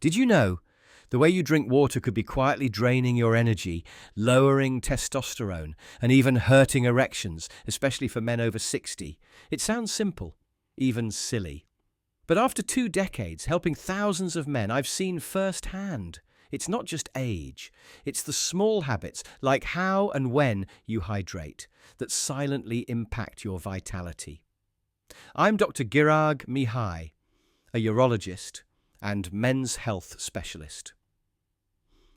Did you know the way you drink water could be quietly draining your energy, lowering testosterone, and even hurting erections, especially for men over 60? It sounds simple, even silly. But after 2 decades helping thousands of men, I've seen firsthand. It's not just age, it's the small habits, like how and when you hydrate, that silently impact your vitality. I'm Dr. Mihai, a urologist and men's health specialist.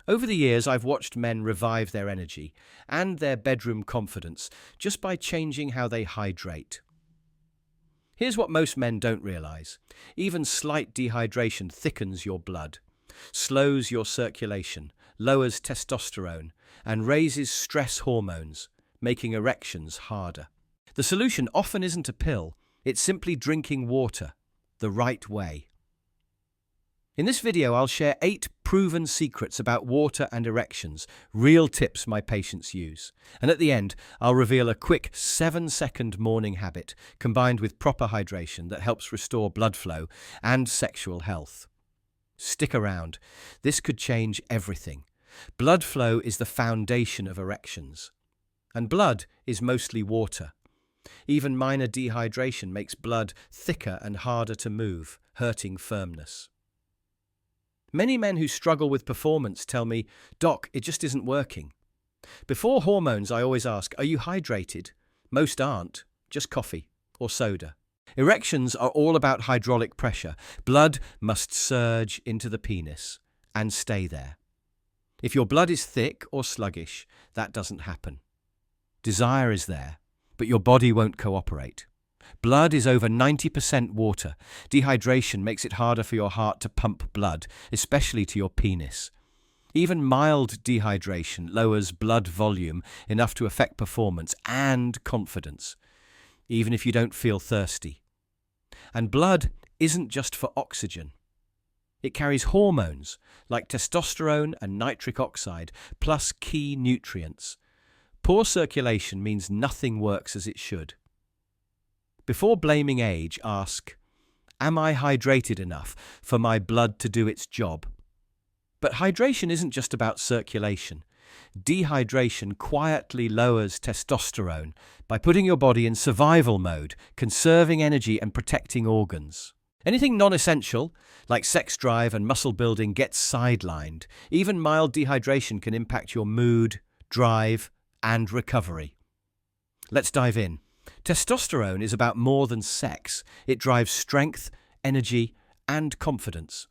Over the years, I've watched men revive their energy and their bedroom confidence just by changing how they hydrate. Here's what most men don't realize. Even slight dehydration thickens your blood, slows your circulation, lowers testosterone, and raises stress hormones, making erections harder. The solution often isn't a pill, it's simply drinking water the right way. In this video, I'll share 8 proven secrets about water and erections, real tips my patients use. And at the end, I'll reveal a quick 7-second morning habit combined with proper hydration that helps restore blood flow and sexual health. Stick around. This could change everything. Blood flow is the foundation of erections. And blood is mostly water. Even minor dehydration makes blood thicker and harder to move, hurting firmness. Many men who struggle with performance tell me, "Doc, it just isn't working." Before hormones, I always ask, "Are you hydrated?" Most aren't, just coffee or soda. Erections are all about hydraulic pressure. Blood must surge into the penis and stay there. If your blood is thick or sluggish, that doesn't happen. Desire is there, but your body won't cooperate. Blood is over 90% water. Dehydration makes it harder for your heart to pump blood, especially to your penis. Even mild dehydration lowers blood volume enough to affect performance and confidence, even if you don't feel thirsty. And blood isn't just for oxygen. It carries hormones like testosterone and nitric oxide, plus key nutrients. Poor circulation means nothing works as it should. Before blaming age, ask, am I hydrated enough for my blood to do its job? But hydration isn't just about circulation. Dehydration quietly lowers testosterone by putting your body in survival mode, conserving energy and protecting organs. Anything non-essential, like sex drive and muscle building, gets sidelined. Even mild dehydration can impact your mood, drive, and recovery. Let's dive in. Testosterone is about more than sex. It drives strength, energy, and confidence.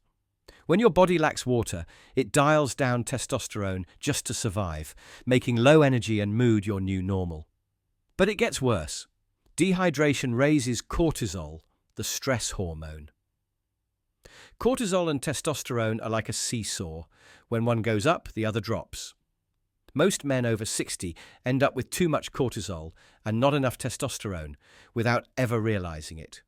When your body lacks water, it dials down testosterone just to survive, making low energy and mood your new normal. But it gets worse. Dehydration raises cortisol, the stress hormone. Cortisol and testosterone are like a seesaw. When one goes up, the other drops. Most men over 60 end up with too much cortisol and not enough testosterone without ever realizing it.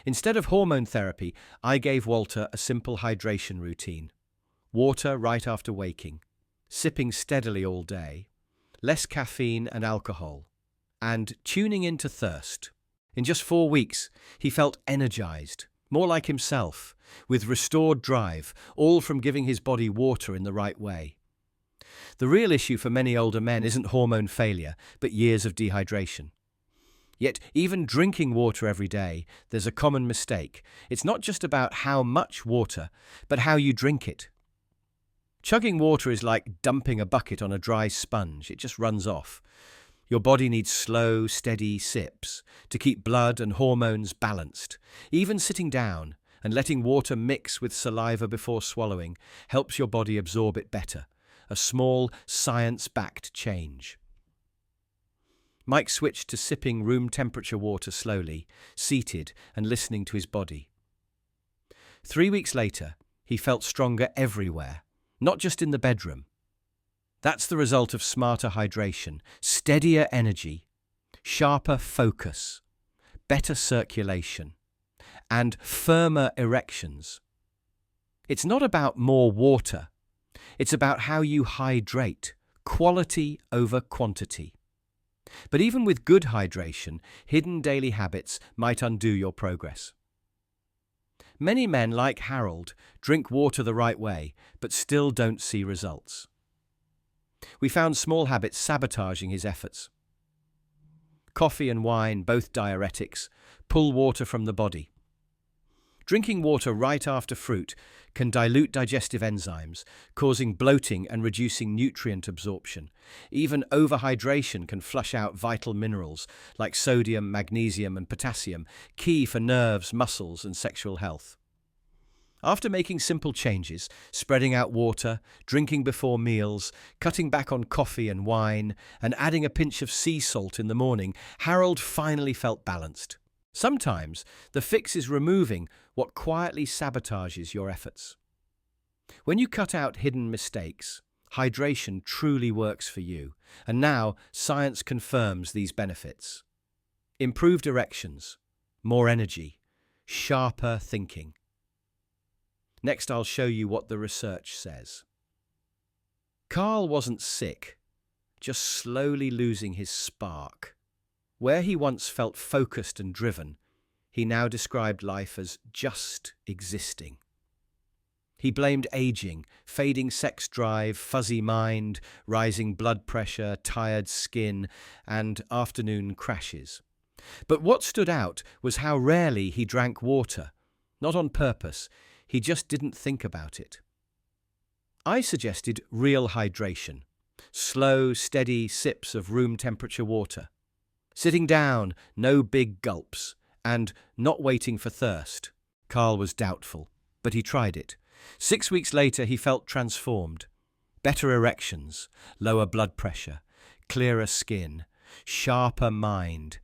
Instead of hormone therapy, I gave Walter a simple hydration routine. Water right after waking, sipping steadily all day, less caffeine and alcohol, and tuning into thirst. In just 4 weeks, he felt energized, more like himself, with restored drive, all from giving his body water in the right way. The real issue for many older men isn't hormone failure, but years of dehydration. Yet, even drinking water every day, there's a common mistake. It's not just about how much water, but how you drink it. Chugging water is like dumping a bucket on a dry sponge. It just runs off. Your body needs slow, steady sips to keep blood and hormones balanced. Even sitting down and letting water mix with saliva before swallowing helps your body absorb it better. A small, science-backed change. Mike switched to sipping room-temperature water slowly, seated and listening to his body. 3 weeks later, he felt stronger everywhere, not just in the bedroom. That's the result of smarter hydration, steadier energy, sharper focus, better circulation, and firmer erections. It's not about more water. It's about how you hydrate, quality over quantity. But even with good hydration, hidden daily habits might undo your progress. Many men, like Harold, drink water the right way, but still don't see results. We found small habits sabotaging his efforts. Coffee and wine, both diuretics, pull water from the body. Drinking water right after fruit can dilute digestive enzymes, causing bloating and reducing nutrient absorption. Even overhydration can flush out vital minerals like sodium, magnesium, and potassium, key for nerves, muscles, and sexual health. After making simple changes, spreading out water, drinking before meals, cutting back on coffee and wine, and adding a pinch of sea salt in the morning, Harold finally felt balanced. Sometimes the fix is removing what quietly sabotages your efforts. When you cut out hidden mistakes, hydration truly works for you, and now science confirms these benefits. Improved erections, more energy, sharper thinking. Next, I'll show you what the research says. Carl wasn't sick, just slowly losing his spark. Where he once felt focused and driven, he now described life as just existing. He blamed aging, fading sex drive, fuzzy mind, rising blood pressure, tired skin, and afternoon crashes. But what stood out was how rarely he drank water. Not on purpose, he just didn't think about it. I suggested real hydration, slow, steady sips of room temperature water. Sitting down, no big gulps, and not waiting for thirst. Carl was doubtful, but he tried it. 6 weeks later, he felt transformed. Better erections, lower blood pressure, clearer skin, sharper mind,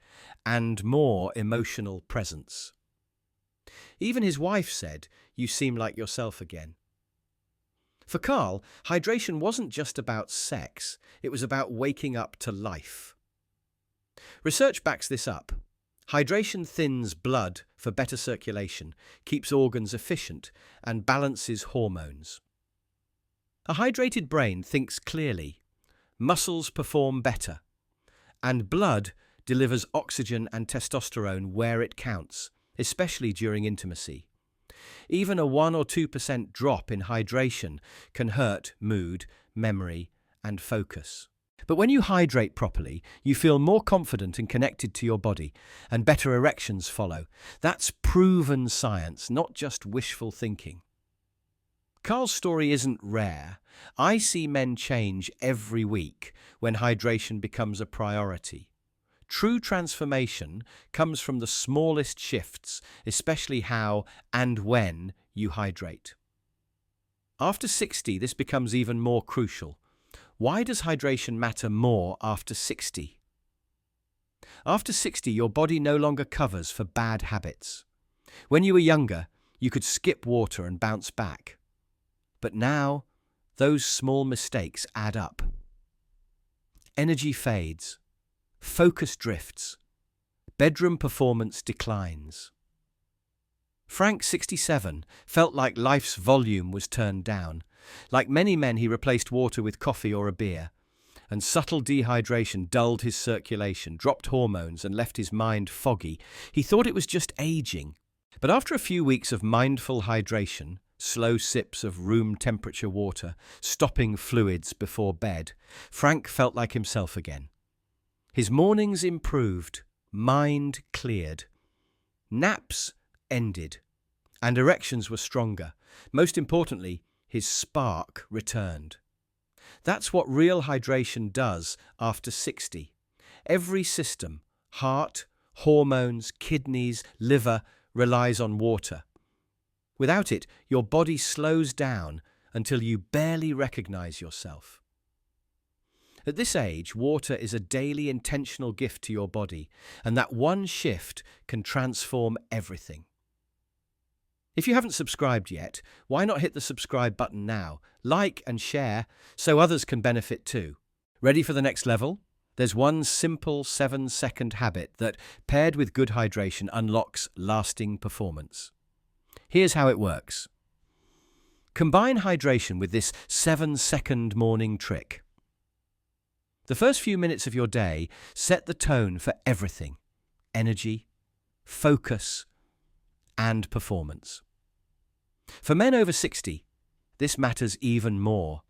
and more emotional presence. Even his wife said, "You seem like yourself again." For Carl, hydration wasn't just about sex, it was about waking up to life. Research backs this up. Hydration thins blood for better circulation, keeps organs efficient, and balances hormones. A hydrated brain thinks clearly, muscles perform better, and blood delivers oxygen and testosterone where it counts, especially during intimacy. Even a 1 or 2% drop in hydration can hurt mood, memory, and focus. But when you hydrate properly, you feel more confident and connected to your body, and better erections follow. That's proven science, not just wishful thinking. Carl's story isn't rare. I see men change every week when hydration becomes a priority. True transformation comes from the smallest shifts, especially how and when you hydrate. After 60, this becomes even more crucial. Why does hydration matter more after 60? After 60, your body no longer covers for bad habits. When you were younger, you could skip water and bounce back. But now, those small mistakes add up. Energy fades. Focus drifts. Bedroom performance declines. Frank, 67, felt like life's volume was turned down. Like many men, he replaced water with coffee or a beer, and subtle dehydration dulled his circulation, dropped hormones, and left his mind foggy. He thought it was just aging. But after a few weeks of mindful hydration, slow sips of room temperature water, stopping fluids before bed, Frank felt like himself again. His mornings improved, mind cleared, naps ended, and erections were stronger. Most importantly, his spark returned. That's what real hydration does after 60. Every system, heart, hormones, kidneys, liver, relies on water. Without it, your body slows down until you barely recognize yourself. At this age, water is a daily intentional gift to your body, and that one shift can transform everything. If you haven't subscribed yet, why not hit the subscribe button now, like and share so others can benefit too. Ready for the next level? There's one simple 7-second habit that, paired with good hydration, unlocks lasting performance. Here's how it works. Combine hydration with this 7-second morning trick. The first few minutes of your day set the tone for everything: energy, focus, and performance. For men over 60, this matters even more.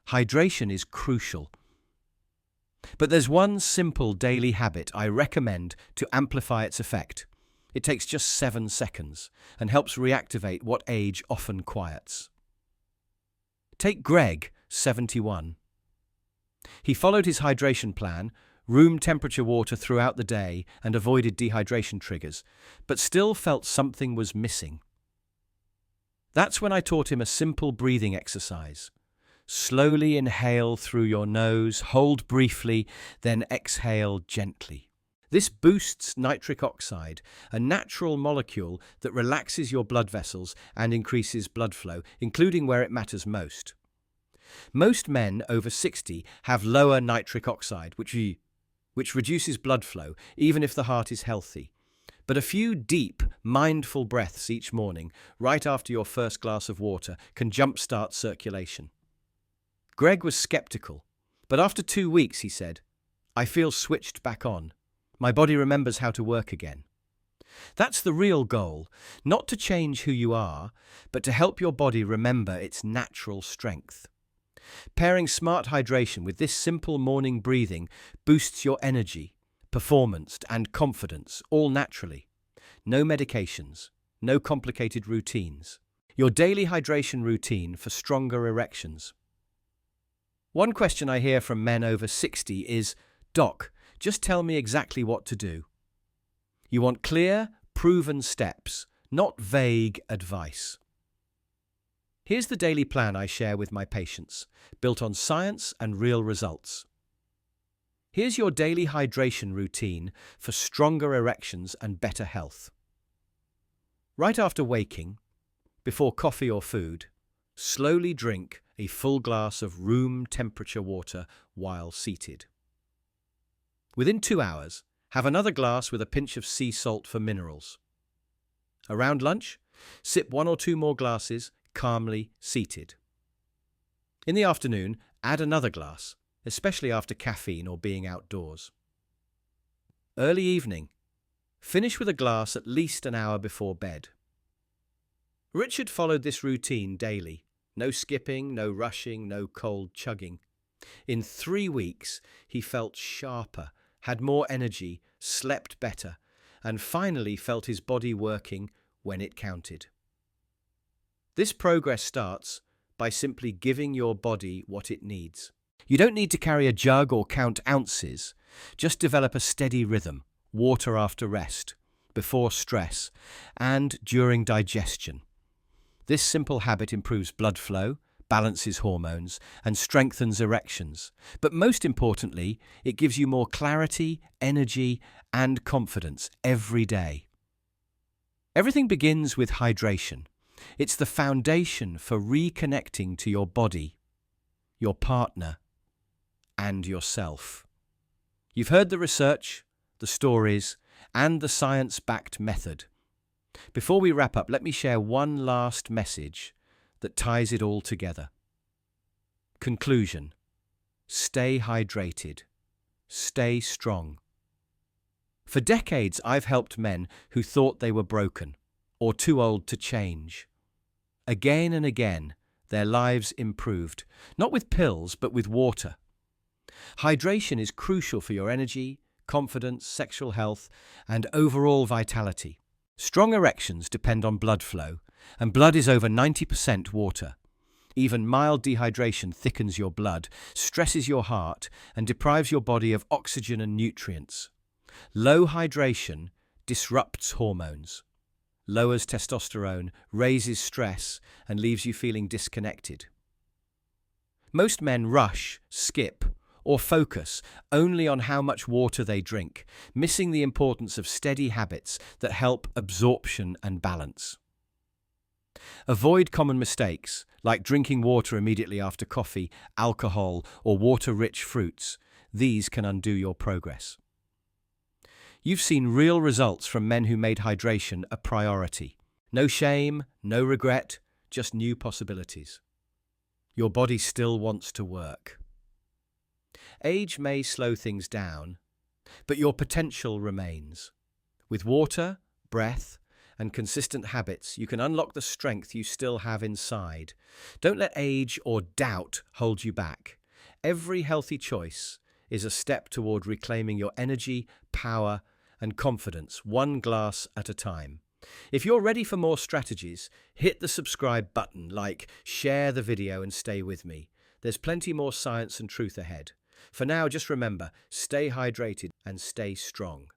Hydration is crucial. But there's one simple daily habit I recommend to amplify its effect. It takes just 7 seconds and helps reactivate what age often quiets. Take Greg, 71. He followed his hydration plan, room temperature water throughout the day, and avoided dehydration triggers, but still felt something was missing. That's when I taught him a simple breathing exercise. Slowly inhale through your nose, hold briefly, then exhale gently. This boosts nitric oxide, a natural molecule that relaxes your blood vessels and increases blood flow, including where it matters most. Most men over 60 have lower nitric oxide, which reduces blood flow, even if the heart is healthy. But a few deep, mindful breaths each morning, right after your first glass of water, can jumpstart circulation. Greg was skeptical, but after 2 weeks, he said, "I feel switched back on. My body remembers how to work again." That's the real goal, not to change who you are, but to help your body remember its natural strength. Pairing smart hydration with this simple morning breathing boosts your energy, performance, and confidence, all naturally. No medications, no complicated routines. Your daily hydration routine for stronger erections. One question I hear from men over 60 is, "Doc, just tell me exactly what to do." You want clear, proven steps, not vague advice. Here's the daily plan I share with my patients, built on science and real results. Here's your daily hydration routine for stronger erections and better health. Right after waking, before coffee or food, slowly drink a full glass of room temperature water while seated. Within 2 hours, have another glass with a pinch of sea salt for minerals. Around lunch, sip 1 or 2 more glasses, calmly seated. In the afternoon, add another glass, especially after caffeine or being outdoors. Early evening, finish with a glass at least an hour before bed. Richard followed this routine daily. No skipping, no rushing, no cold chugging. In 3 weeks, he felt sharper, had more energy, slept better, and finally felt his body working when it counted. This progress starts by simply giving your body what it needs. You don't need to carry a jug or count ounces. Just develop a steady rhythm, water after rest, before stress, and during digestion. This simple habit improves blood flow, balances hormones, and strengthens erections. But most importantly, it gives you more clarity, energy, and confidence every day. Everything begins with hydration. It's the foundation for reconnecting to your body, your partner, and yourself. You've heard the research, the stories, and the science-backed method. Before we wrap up, let me share one last message that ties it all together. Conclusion: stay hydrated, stay strong. For decades, I've helped men who thought they were broken or too old to change. Again and again, their lives improved, not with pills, but with water. Hydration is crucial for your energy, confidence, sexual health, and overall vitality. Strong erections depend on blood flow, and blood is over 90% water. Even mild dehydration thickens your blood, stresses your heart, and deprives your body of oxygen and nutrients. Low hydration disrupts hormones, lowers testosterone, raises stress, and leaves you feeling disconnected. Most men rush, skip, or focus only on how much water they drink, missing the importance of steady habits that help absorption and balance. Avoid common mistakes, like drinking water immediately after coffee, alcohol, or water-rich fruits. These can undo your progress. You've seen real results from men who made hydration a priority. No shame, no regret, just new possibilities. Your body still wants to work. Age may slow things down, but your potential remains. With water, breath, and consistent habits, you can unlock the strength you still have inside. Don't let age or doubt hold you back. Every healthy choice is a step toward reclaiming your energy, power, and confidence, one glass at a time. If you're ready for more strategies, hit the subscribe button, share the video, and stay with me. There's plenty more science and truth ahead. For now, just remember, stay hydrated and stay strong.